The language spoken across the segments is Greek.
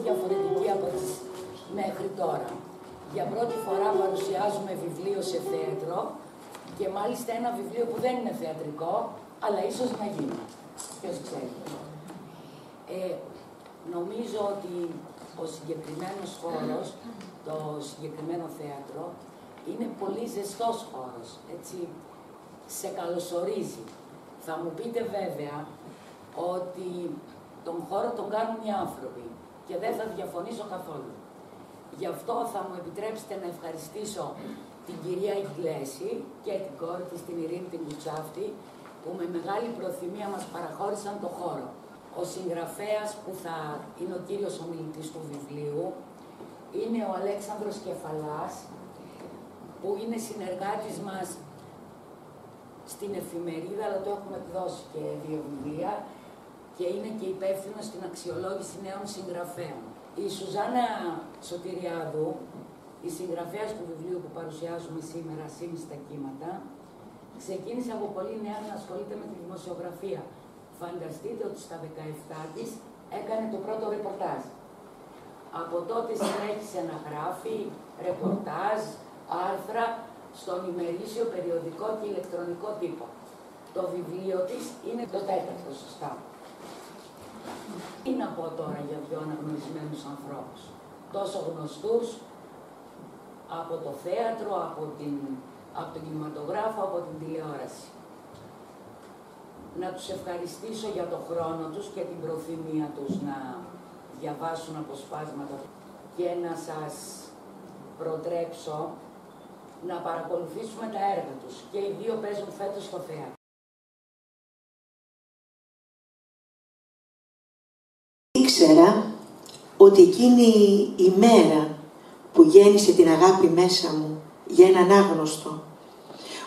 διαφορετική από τις μέχρι τώρα. Για πρώτη φορά παρουσιάζουμε βιβλίο σε θέατρο και μάλιστα ένα βιβλίο που δεν είναι θεατρικό, αλλά ίσως να γίνει. Ποιος ξέρει. Νομίζω ότι ο συγκεκριμένος χώρος, το συγκεκριμένο θέατρο, είναι πολύ ζεστός χώρος, έτσι, σε καλωσορίζει. Θα μου πείτε βέβαια ότι τον χώρο τον κάνουν οι άνθρωποι και δεν θα διαφωνήσω καθόλου. Γι' αυτό θα μου επιτρέψετε να ευχαριστήσω την κυρία Ιγκλέση και την κόρη της, την Ειρήνη την Κουτσάφτη, που με μεγάλη προθυμία μας παραχώρησαν το χώρο. Ο συγγραφέας που θα είναι ο κύριος ομιλητής του βιβλίου είναι ο Αλέξανδρος Κεφαλάς, που είναι συνεργάτης μας στην εφημερίδα, αλλά το έχουμε εκδώσει και 2 βιβλία, και είναι και υπεύθυνος στην αξιολόγηση νέων συγγραφέων. Η Σουζάννα Σωτηριάδου, η συγγραφέας του βιβλίου που παρουσιάζουμε σήμερα, «Σήμη στα κύματα», ξεκίνησε από πολύ νέα να ασχολείται με τη δημοσιογραφία. Φανταστείτε ότι στα 17 της έκανε το πρώτο ρεπορτάζ. Από τότε συνέχισε να γράφει ρεπορτάζ, άρθρα στον ημερήσιο, περιοδικό και ηλεκτρονικό τύπο. Το βιβλίο της είναι το 4ο, σωστά. Τι να πω τώρα για 2 αναγνωρισμένους ανθρώπους, τόσο γνωστούς από το θέατρο, από τον κινηματογράφο, από την τηλεόραση. Να τους ευχαριστήσω για το χρόνο τους και την προθυμία τους να διαβάσουν αποσπάσματα και να σας προτρέψω να παρακολουθήσουμε τα έργα τους. Και οι 2 παίζουν φέτος στο θέατρο. Ήξερα ότι εκείνη η μέρα που γέννησε την αγάπη μέσα μου για έναν άγνωστο,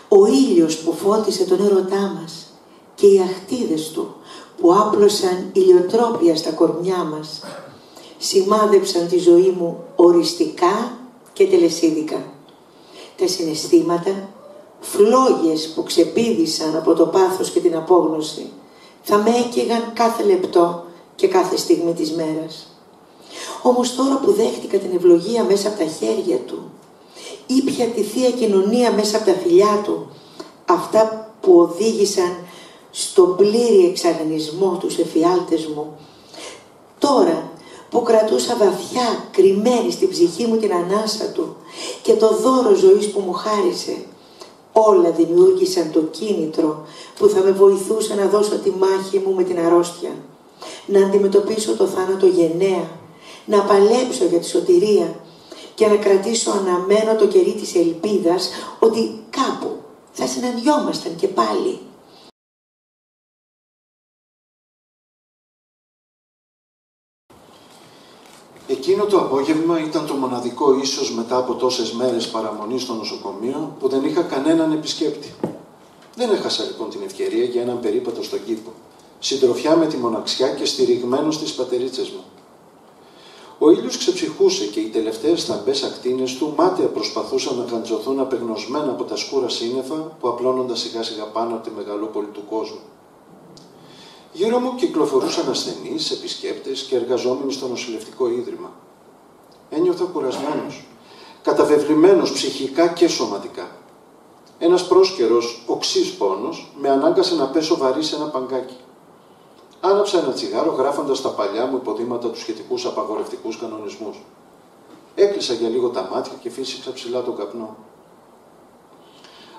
ο ήλιος που φώτισε τον έρωτά μας και οι αχτίδες του που άπλωσαν ηλιοτρόπια στα κορμιά μας, σημάδεψαν τη ζωή μου οριστικά και τελεσίδικα. Τα συναισθήματα, φλόγες που ξεπήδησαν από το πάθος και την απόγνωση, θα με έκαιγαν κάθε λεπτό και κάθε στιγμή της μέρας. Όμως τώρα που δέχτηκα την ευλογία μέσα από τα χέρια του, ήπια τη Θεία Κοινωνία μέσα από τα φιλιά του, αυτά που οδήγησαν στον πλήρη εξαγνισμό τους εφιάλτες μου, τώρα που κρατούσα βαθιά κρυμμένη στην ψυχή μου την ανάσα του και το δώρο ζωής που μου χάρισε, όλα δημιούργησαν το κίνητρο που θα με βοηθούσε να δώσω τη μάχη μου με την αρρώστια, να αντιμετωπίσω το θάνατο γενναία, να παλέψω για τη σωτηρία και να κρατήσω αναμένο το κερί της ελπίδας ότι κάπου θα συναντιόμασταν και πάλι. Εκείνο το απόγευμα ήταν το μοναδικό ίσως μετά από τόσες μέρες παραμονής στο νοσοκομείο που δεν είχα κανέναν επισκέπτη. Δεν έχασα λοιπόν την ευκαιρία για έναν περίπατο στον κήπο, συντροφιά με τη μοναξιά και στηριγμένος στις πατερίτσες μου. Ο ήλιος ξεψυχούσε και οι τελευταίες θαμπές ακτίνες του μάταια προσπαθούσαν να γαντζωθούν απεγνωσμένα από τα σκούρα σύννεφα που απλώνονταν σιγά σιγά πάνω από τη μεγαλόπολη του κόσμου. Γύρω μου κυκλοφορούσαν ασθενείς, επισκέπτες και εργαζόμενοι στο νοσηλευτικό ίδρυμα. Ένιωθα κουρασμένος, καταβεβλημένος ψυχικά και σωματικά. Ένας πρόσκαιρος, οξύς πόνος, με ανάγκασε να πέσω βαρύ σε ένα παγκάκι. Άναψα ένα τσιγάρο γράφοντας τα παλιά μου υποδήματα τους σχετικούς απαγορευτικούς κανονισμούς. Έκλεισα για λίγο τα μάτια και φύσηξα ψηλά τον καπνό.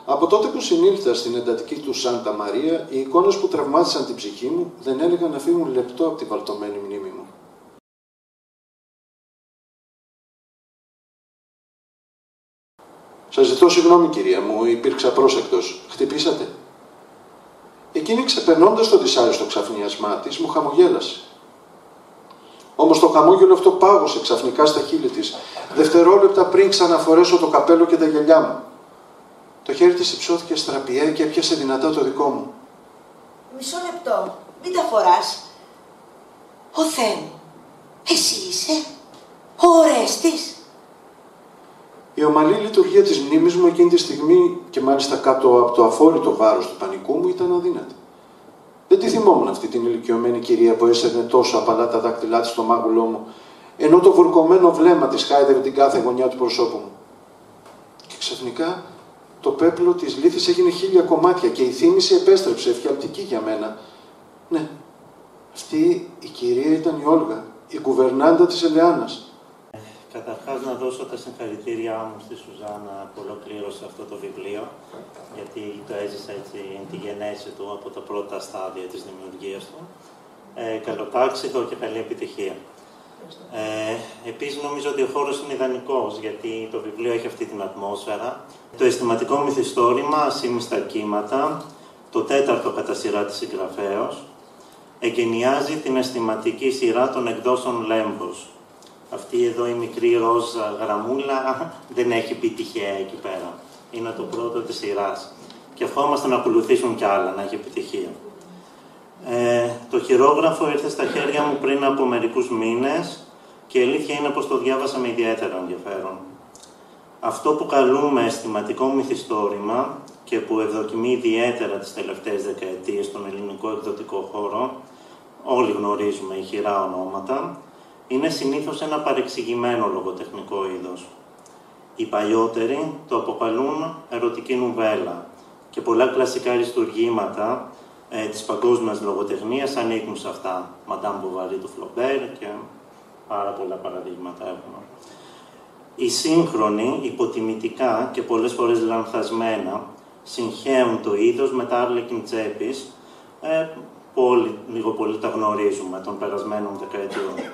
Από τότε που συνήλθα στην εντατική του Σάντα Μαρία, οι εικόνες που τραυμάτισαν την ψυχή μου δεν έλεγαν να φύγουν λεπτό από τη βαλτωμένη μνήμη μου. Σας ζητώ συγγνώμη, κυρία μου, υπήρξα πρόσεκτος. Χτυπήσατε? Εκείνη, ξεπερνώντας το δυσάρεστο ξαφνιασμά της, μου χαμογέλασε. Όμως το χαμόγελο αυτό πάγωσε ξαφνικά στα χείλη της, δευτερόλεπτα πριν ξαναφορέσω το καπέλο και τα γυαλιά μου. Το χέρι της υψώθηκε στραπιέ και έπιασε δυνατά το δικό μου. Μισό λεπτό, μην τα φοράς. Ο Θεέ μου, εσύ είσαι ο Ορέστης? Η ομαλή λειτουργία της μνήμης μου εκείνη τη στιγμή και μάλιστα κάτω από το αφόρητο βάρος του πανικού μου ήταν αδύνατη. Δεν τη θυμόμουν αυτή την ηλικιωμένη κυρία που έσαιρνε τόσο απαλά τα δάκτυλά της στο μάγουλό μου, ενώ το βουρκωμένο βλέμμα της χάιδευε την κάθε γωνιά του προσώπου μου. Και ξαφνικά το πέπλο της λύθης έγινε 1000 κομμάτια και η θύμηση επέστρεψε, εφιαλτική για μένα. Ναι, αυτή η κυρία ήταν η Όλγα, η κουβερνάντα της Ελεάνας. Καταρχάς να δώσω τα συγχαρητήριά μου στη Σουζάννα που ολοκλήρωσε αυτό το βιβλίο, γιατί το έζησα έτσι τη γενέση του από τα πρώτα στάδια της δημιουργίας του. Καλοτάξιδο και καλή επιτυχία. Επίσης νομίζω ότι ο χώρος είναι ιδανικός, γιατί το βιβλίο έχει αυτή την ατμόσφαιρα. Το αισθηματικό μυθιστόρημα, ασήμιστα κύματα, το 4ο κατά σειρά της συγγραφέως, εγκαινιάζει την αισθηματική σειρά των εκδόσεων Λέμπος. Αυτή εδώ η μικρή ροζ γραμμούλα δεν έχει πει τυχαία εκεί πέρα. Είναι το πρώτο της σειράς. Και ευχόμαστε να ακολουθήσουν κι άλλα, να έχει επιτυχία. Το χειρόγραφο ήρθε στα χέρια μου πριν από μερικούς μήνες και η αλήθεια είναι πως το διάβασα με ιδιαίτερο ενδιαφέρον. Αυτό που καλούμε αισθηματικό μυθιστόρημα και που ευδοκιμεί ιδιαίτερα τις τελευταίες δεκαετίες στον ελληνικό εκδοτικό χώρο, όλοι γνωρίζουμε ηχηρά ονόματα, είναι συνήθως ένα παρεξηγημένο λογοτεχνικό είδος. Οι παλιότεροι το αποκαλούν ερωτική νουβέλα και πολλά κλασικά αριστουργήματα της παγκόσμιας λογοτεχνίας ανήκουν σε αυτά. Μαντάμ Μποβαρί του Φλομπέρ και πάρα πολλά παραδείγματα έχουμε. Οι σύγχρονοι, υποτιμητικά και πολλές φορές λανθασμένα, συγχέουν το είδος με τα Άρλεκιν Τσέπης, που λίγο πολύ τα γνωρίζουμε των περασμένων δεκαετιών.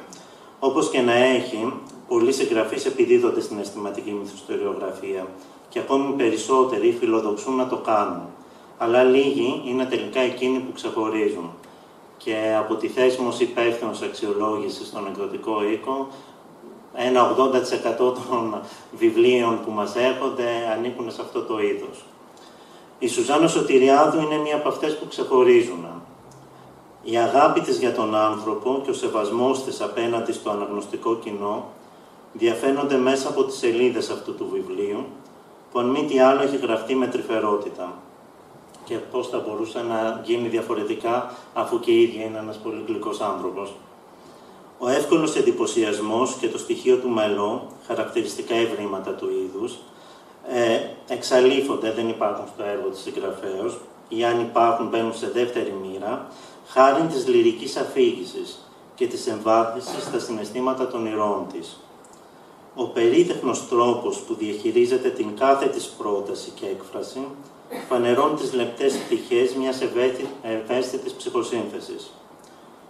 Όπως και να έχει, πολλοί συγγραφείς επιδίδονται στην αισθηματική μυθιστοριογραφία και ακόμη περισσότεροι φιλοδοξούν να το κάνουν. Αλλά λίγοι είναι τελικά εκείνοι που ξεχωρίζουν. Και από τη θέση μου ως υπεύθυνος αξιολόγησης στον εκδοτικό οίκο, ένα 80% των βιβλίων που μας έρχονται ανήκουν σε αυτό το είδος. Η Σουζάννα Σωτηριάδου είναι μία από αυτές που ξεχωρίζουν. Η αγάπη της για τον άνθρωπο και ο σεβασμός της απέναντι στο αναγνωστικό κοινό διαφαίνονται μέσα από τις σελίδες αυτού του βιβλίου, που αν μη τι άλλο έχει γραφτεί με τρυφερότητα. Και πώς θα μπορούσε να γίνει διαφορετικά, αφού και η ίδια είναι ένας πολύ γλυκός άνθρωπος. Ο εύκολος εντυπωσιασμός και το στοιχείο του μελό, χαρακτηριστικά ευρήματα του είδους, εξαλείφονται, δεν υπάρχουν στο έργο της συγγραφέως, ή αν υπάρχουν μπαίνουν σε δεύτερη μοίρα, χάριν της λυρικής αφήγησης και της εμβάθυνσης στα συναισθήματα των ηρώων της. Ο περίτεχνος τρόπος που διαχειρίζεται την κάθε της πρόταση και έκφραση φανερώνει τις λεπτές πτυχές μιας ευαίσθητης ψυχοσύνθεσης.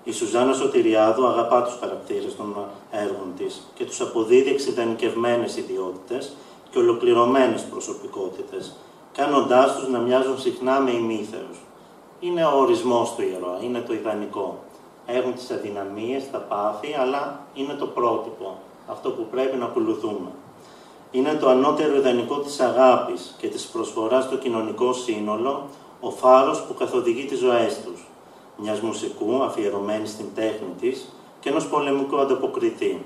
Η Σουζάννα Σωτηριάδου αγαπά τους χαρακτήρες των έργων της και τους αποδίδει εξειδανικευμένες ιδιότητες και ολοκληρωμένες προσωπικότητες, κάνοντάς τους να μοιάζουν συχνά με ημίθεους. Είναι ο ορισμός του ήρωα, είναι το ιδανικό. Έχουν τις αδυναμίες, τα πάθη, αλλά είναι το πρότυπο, αυτό που πρέπει να ακολουθούμε. Είναι το ανώτερο ιδανικό της αγάπης και της προσφοράς στο κοινωνικό σύνολο, ο φάρος που καθοδηγεί τις ζωές τους. Μιας μουσικού αφιερωμένης στην τέχνη της και ενός πολεμικού ανταποκριτή,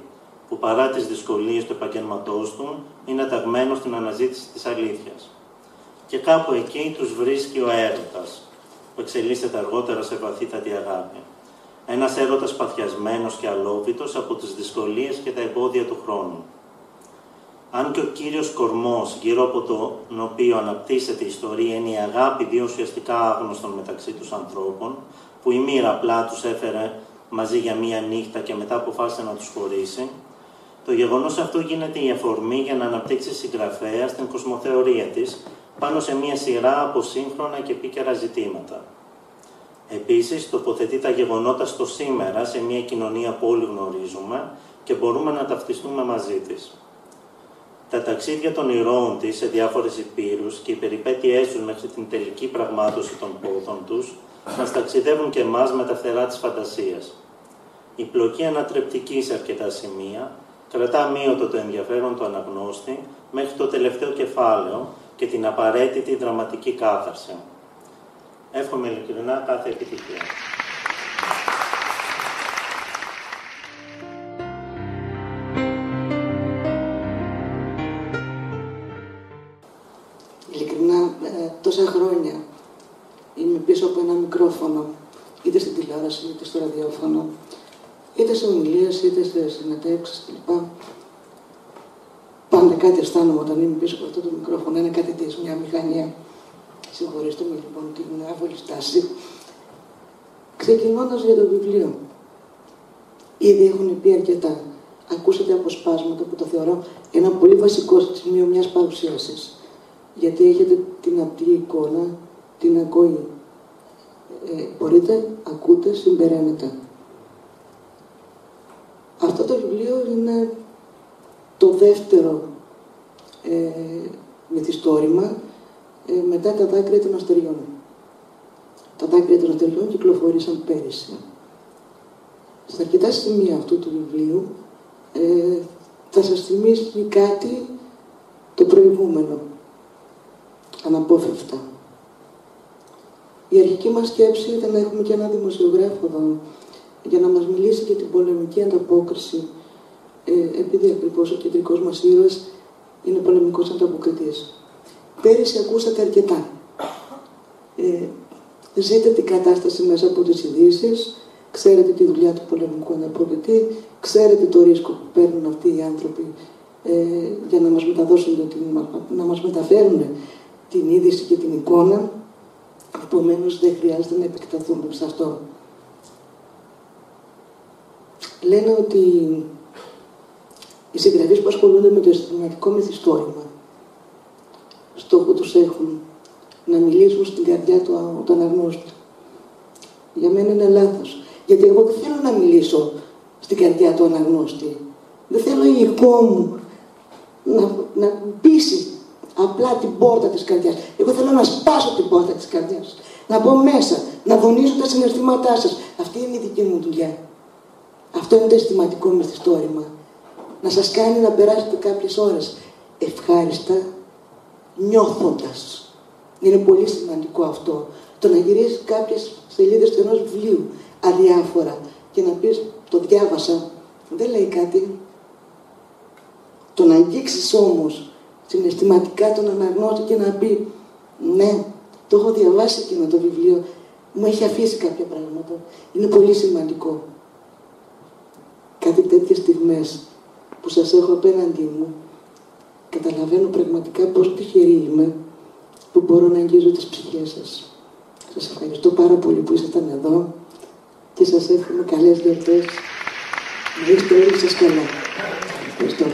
που παρά τις δυσκολίες του επαγγέλματός του, είναι ταγμένος στην αναζήτηση της αλήθειας. Και κάπου εκεί τους βρίσκει ο έρωτας, που εξελίσσεται αργότερα σε βαθύτατη αγάπη. Ένας έρωτας παθιασμένος και αλόβητος από τις δυσκολίες και τα εμπόδια του χρόνου. Αν και ο κύριος κορμός γύρω από τον οποίο αναπτύσσεται η ιστορία είναι η αγάπη δύο ουσιαστικά άγνωστων μεταξύ τους ανθρώπων, που η μοίρα απλά τους έφερε μαζί για μία νύχτα και μετά αποφάσισε να τους χωρίσει, το γεγονός αυτό γίνεται η αφορμή για να αναπτύξει συγγραφέα στην κοσμοθεωρία της πάνω σε μία σειρά από σύγχρονα και επίκαιρα ζητήματα. Επίσης, τοποθετεί τα γεγονότα στο σήμερα σε μία κοινωνία που όλοι γνωρίζουμε και μπορούμε να ταυτιστούμε μαζί της. Τα ταξίδια των ηρώων της σε διάφορες υπήρους και οι περιπέτειές τους μέχρι την τελική πραγμάτωση των πόθων τους μας ταξιδεύουν και εμάς με τα φτερά της φαντασίας. Η πλοκή ανατρεπτική σε αρκετά σημεία κρατά αμύωτο το ενδιαφέρον του αναγνώστη μέχρι το τελευταίο κεφάλαιο και την απαραίτητη δραματική κάθαρση. Εύχομαι ειλικρινά κάθε επιτυχία. Ειλικρινά, τόσα χρόνια είμαι πίσω από ένα μικρόφωνο, είτε στην τηλεόραση είτε στο ραδιόφωνο, είτε σε ομιλίες, είτε σε συνεντεύξεις κλπ. Πάντα κάτι αισθάνομαι όταν είμαι πίσω από αυτό το μικρόφωνο. Είναι κάτι της, μια μηχανία. Συγχωρήστε με λοιπόν την άβολη στάση. Ξεκινώντας για το βιβλίο. Ήδη έχουν πει αρκετά. Ακούσατε αποσπάσματα που το θεωρώ ένα πολύ βασικό σημείο μιας παρουσίασης. Γιατί έχετε την απτή εικόνα, την ακοή. Μπορείτε, ακούτε, συμπεραίνετε. Αυτό το βιβλίο είναι το δεύτερο μυθιστόρημα μετά τα δάκρυα των αστεριών. Τα δάκρυα των αστεριών κυκλοφορήσαν πέρυσι. Στα αρκετά σημεία αυτού του βιβλίου θα σας θυμίσει κάτι το προηγούμενο, αναπόφευκτα. Η αρχική μας σκέψη ήταν να έχουμε και ένα δημοσιογράφο εδώ για να μας μιλήσει για την πολεμική ανταπόκριση, επειδή ακριβώς ο κεντρικός μας ήρωας είναι πολεμικός ανταποκριτής. Πέρυσι ακούσατε αρκετά. Ζείτε την κατάσταση μέσα από τις ειδήσεις, ξέρετε τη δουλειά του πολεμικού ανταποκριτή, ξέρετε το ρίσκο που παίρνουν αυτοί οι άνθρωποι για να μας μεταδώσουν, να μας μεταφέρουν την είδηση και την εικόνα. Επομένως δεν χρειάζεται να επεκταθούμε σε αυτό. Λένε ότι οι συγγραφείς που ασχολούνται με το αισθηματικό μυθιστόρημα στόχο τους έχουν να μιλήσουν στην καρδιά του αναγνώστη. Για μένα είναι λάθος. Γιατί εγώ δεν θέλω να μιλήσω στην καρδιά του αναγνώστη. Δεν θέλω η εικόνα μου να πείσει απλά την πόρτα της καρδιάς. Εγώ θέλω να σπάσω την πόρτα της καρδιάς. Να μπω μέσα, να δονήσω τα συναισθήματά σας. Αυτή είναι η δική μου δουλειά. Αυτό είναι το αισθηματικό μυθιστόρημα. Να σας κάνει να περάσετε κάποιες ώρες ευχάριστα, νιώθοντας. Είναι πολύ σημαντικό αυτό. Το να γυρίσεις κάποιες σελίδες του ενός βιβλίου αδιάφορα και να πεις το διάβασα, δεν λέει κάτι. Το να αγγίξεις όμως συναισθηματικά τον αναγνώστη και να πει ναι, το έχω διαβάσει εκείνο το βιβλίο, μου έχει αφήσει κάποια πράγματα. Είναι πολύ σημαντικό. Κάτι τέτοιες στιγμές που σας έχω απέναντί μου, καταλαβαίνω πραγματικά πόσο τυχερή είμαι που μπορώ να αγγίζω τις ψυχές σας. Σας ευχαριστώ πάρα πολύ που ήσασταν εδώ και σας εύχομαι καλές γιορτές. Να είστε όλοι σας καλά. Ευχαριστώ.